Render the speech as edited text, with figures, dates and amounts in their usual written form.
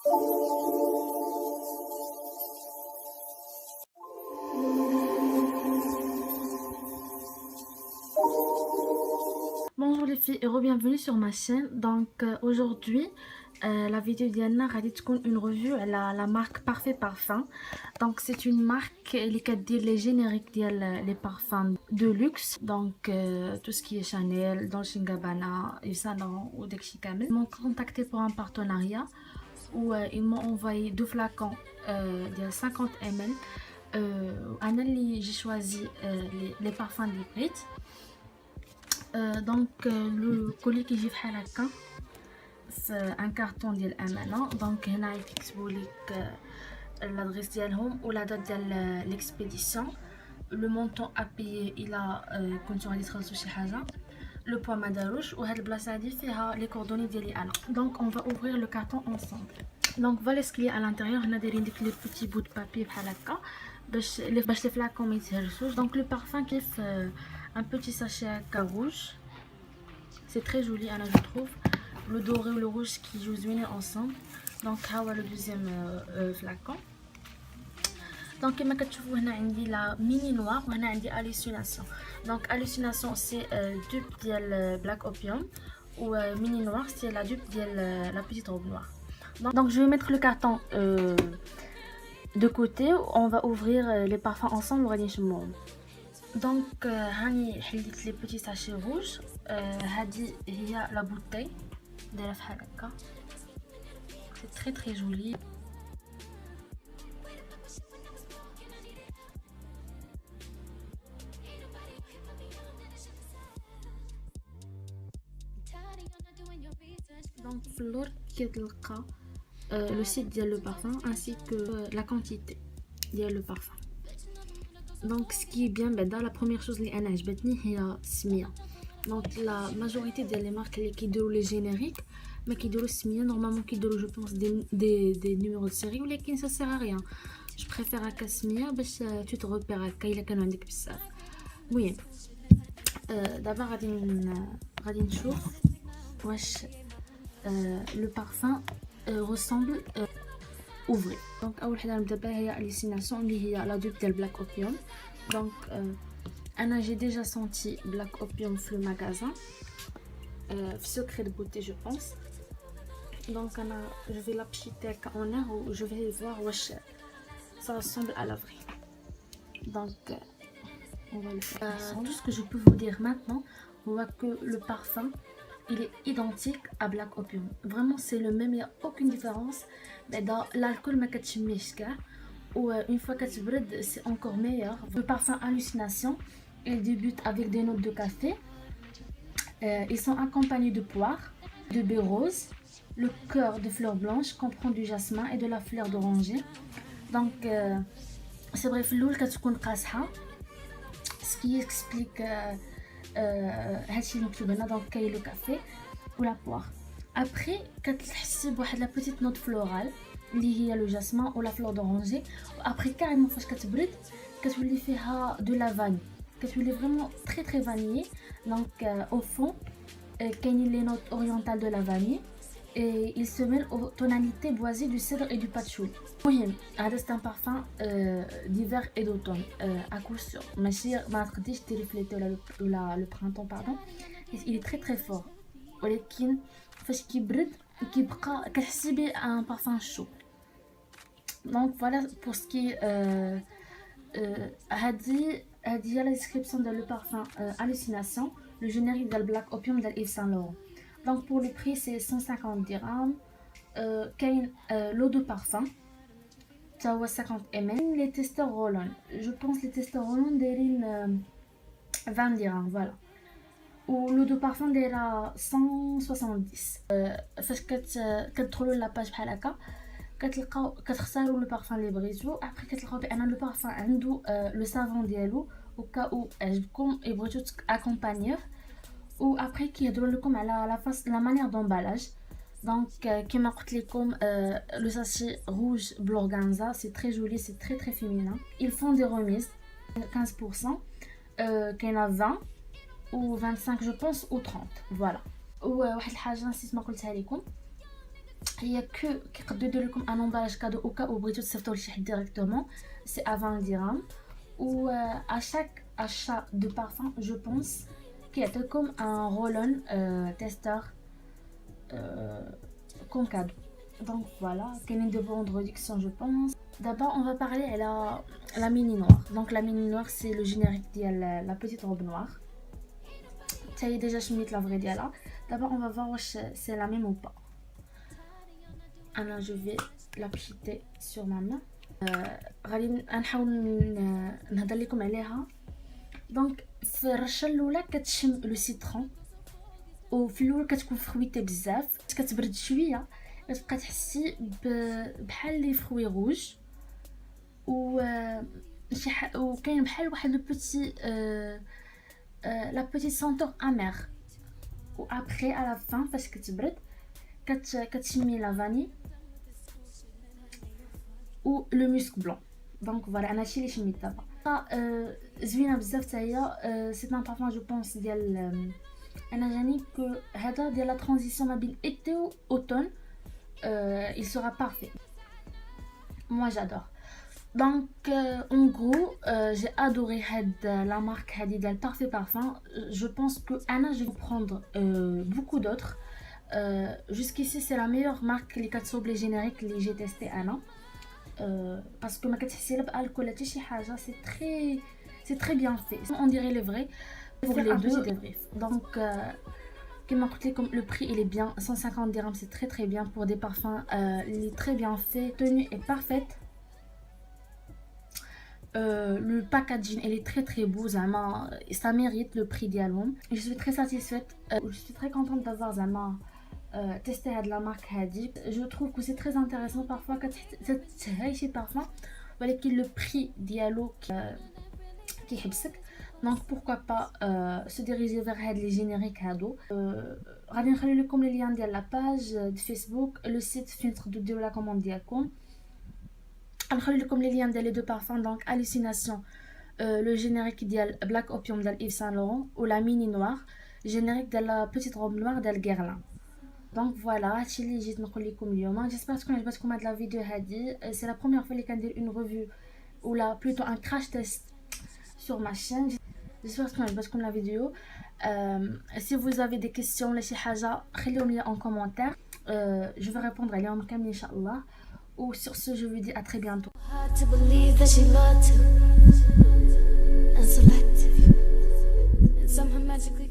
Bonjour les filles et re-bienvenue sur ma chaîne. Donc aujourd'hui la vidéo d'Yanna va être une revue à la marque Parfait Parfum. Donc c'est une marque qui dit les génériques les parfums de luxe. Donc tout ce qui est Chanel, Dolce & Gabbana, Yves Saint Laurent ou Dexy Camel. Ils m'ont contacté pour un partenariat où ils m'ont envoyé deux flacons de 50 ml. J'ai choisi les parfums d'hybride. Donc le colis qui j'ai fait c'est un carton ديال امانه. دونك هنا يكتبوا لك l'adresse ديالهم ou la date ديال l'expédition, le montant à payer الى كنتو غادي تخلصوا شي حاجه, le poids ما داروش, وهاد البلاصه هادي فيها les coordonnées ديالي انا. Donc on va ouvrir le carton ensemble. Donc voilà ce qu'il y a à l'intérieur. هنا دايرين ديك les petits bouts de papier بحال هكا باش les flacons ما يتهرسوش. Donc le parfum كيف un petit sachet à rouge, c'est très joli Anna, je trouve, le doré ou le rouge qui jouent bien ensemble. Donc voilà le deuxième flacon. Donc comme vous voyez, هنا عندي la mini noire وهنا عندي hallucination. Donc hallucination c'est dupe ديال black opium, ou mini noire c'est la dupe ديال la petite robe noire. Donc je vais mettre le carton de côté. On va ouvrir les parfums ensemble وغادي نشموهم. Donc هاني حليت لي بوتي ساشي روج. هذه هي لا بوتاي دايره بحال هكا, سي تري تري جولي. دونك في اللور كتلقى لو سيت ديال لو بارفان ainsi que la quantité ديال لو بارفان. Donc ce qui est bien, la première chose اللي انا عجبتني هي السميه. Donc la majorité des marques qui donnent les génériques mais qui donnent السميه normalement qui donnent je pense des numéros de série, ولكن ça sert à rien. Je préfère هكا السميه باش tu te repères هكا الا كانوا عندك بزاف. المهم دابا غادي نشوف واش le parfum ressemble ouvrir. Donc اول حاجه نبدا بها هي hallucination اللي هي la dupe ديال black opium. Donc j'ai déjà senti black opium في le magasin, secret de beauté je pense. Donc je vais la pchiter en air ou je vais voir wesh ça ressemble à la vraie. Donc on va le faire. Tout ce que je peux vous dire maintenant, on voit que le parfum il est identique à black opium. Vraiment c'est le même, il n'y a aucune différence. Mais dans l'alcool ما كتشميش كاع, ou une fois qu'elle se bride c'est encore meilleur. Le parfum hallucination, il débute avec des notes de café. Ils sont accompagnés de poire, de baie rose, le cœur de fleurs blanches comprend du jasmin et de la fleur d'oranger. Donc c'est vrai في الاول كتكون قاصحه, ce qui explique هادشي اللي مكتوب هنا. دونك كاين لو كافي ولا بوار. après كتحسي بواحد لا بيتيت نوت فلورال اللي هي لو جاسمان ولا فلور دورانجي. وابري كاريمون فاش كتبرد كتولي فيها دو لا فاني, كتولي فريمون تري تري فانيي. دونك او فون كاينين لي نوت اورينتال دو لا فاني et il se mêle aux tonalités boisées du cèdre et du patchouli. المهم هذا c'est un parfum d'hiver et d'automne à coup sûr. ماشي ما تقديش تريفليتي ولا le printemps pardon. il est très très fort, ولكن فاش كيبرد كيبقى كتحسي بيه un parfum chaud. Donc voilà pour ce qui est هذه هي la description de le parfum hallucination, le générique de black opium de Yves Saint Laurent. Donc pour le prix c'est 150 dirhams. كاين l'eau de parfum تا هو 50 ml. les testeurs Rollon, je pense les testeurs Rollon دايرين 20 dirhams voilà. و l'eau de parfum دايره 170. فاش كتدخلوا لاباج بحال هكا كتلقاو كتختاروا لو بارفان اللي بغيتو. ابري كتلقاو بان لو بارفان عنده لو سافون ديالو وكا عجبكم et بغيتو اكومبانيوه. و ابري كيهضروا لكم على لا مانيير دومبالاج. دونك كيما قلت لكم لو ساشي روج بلورغانزا سي تري جولي, سي تري تري féminin. ils font des remises 15%, كاينه 20 و 25 je pense ou 30 voilà. وواحد الحاجه نسيت ما قلتها لكم, هي كيقدروا يديروا لكم ان امبالاج كادو او كا بغيتو تصيفطوا لشي حد ديريكتومون سي ا 20 درهم و à chaque achat de parfum je pense كيعطيكم un roll-on testeur comme cadeau. Donc voilà, كاينين de bonnes réductions je pense. D'abord on va parler à la mini noire. Donc la mini noire c'est le générique ديال la petite robe noire. تاهي déjà شميت la vraie ديالها. D'abord on va voir واش c'est la même ou pas. انا je vais l'appliquer sur ma main. غادي نحاول نهضر لكم عليها. دونك في الرشه الاولى كتشم لو سيترون وفي الاول كتكون فرويتي بزاف كتبرد شويه كتبقى تحسي بحال لي فروي روج و وكاين بحال واحد لو بوتي لا بوتي سونتور امير و ابري على فان فاش كتبرد كتشمي لا فاني و لو موسك بلون. دونك فوالا انا هادشي اللي شميت دابا زوينه بزاف حتى هي. سي ان بارفان جو بونس ديال انا جاني كو هذا ديال لا ترانزيسيون ما بين ايتي و اوتون il sera parfait. Moi j'adore. Donc en gros j'ai adoré la marque هادي ديال Parfait Parfum. Je pense que Anna je vais prendre beaucoup d'autres. Jusqu'ici c'est la meilleure marque اللي كتصوب لي جينيريك اللي j'ai testé Anna. Parce que ما كتحسي لا بالكول حتى شي حاجه. C'est très bien fait. On dirait les vrais pour les deux. Donc comme je l'ai dit, le prix il est bien, 150 dirhams, c'est très bien pour des parfums. Il est très bien fait, tenue est parfaite. Le packaging il est très beau, ça mérite le prix d'Album. Je suis très satisfaite, je suis très contente d'avoir testé la marque Hadi. Je trouve que c'est très intéressant parfois quand c'est parfum, ولكن le prix d'Album qui يحبسك. Donc pourquoi pas se diriger vers les génériques هادو. غادي نخلي لكم لي ليان ديال لا باج دي فيسبوك لو سيت فين تقدروا ديروا لا كوموند ديالكم. غنخلي لكم لي ليان ديال لي دو بارفان. دونك hallucination لو جينيريك ديال بلاك اوبيوم ديال ايف سان لورون و لا ميني نوار جينيريك ديال لا بيتيت روب نوار ديال غيرلان. دونك فوالا هادشي اللي جيت نقول لكم اليوم. جيسبر تكون عجبتكم هاد لا فيديو هادي. سي لا بروميير فوا اللي كندير اون ريفيو ولا بلوتو ان كراش تيست sur ma chaîne. J'espère que vous avez la vidéo. Si vous avez des questions ou شي حاجه خليهم لي en commentaire. Je vais répondre عليهم كامل ان شاء الله. Ou sur ce je vous dis à très bientôt. Hard to believe that she loved to and selective and somehow magically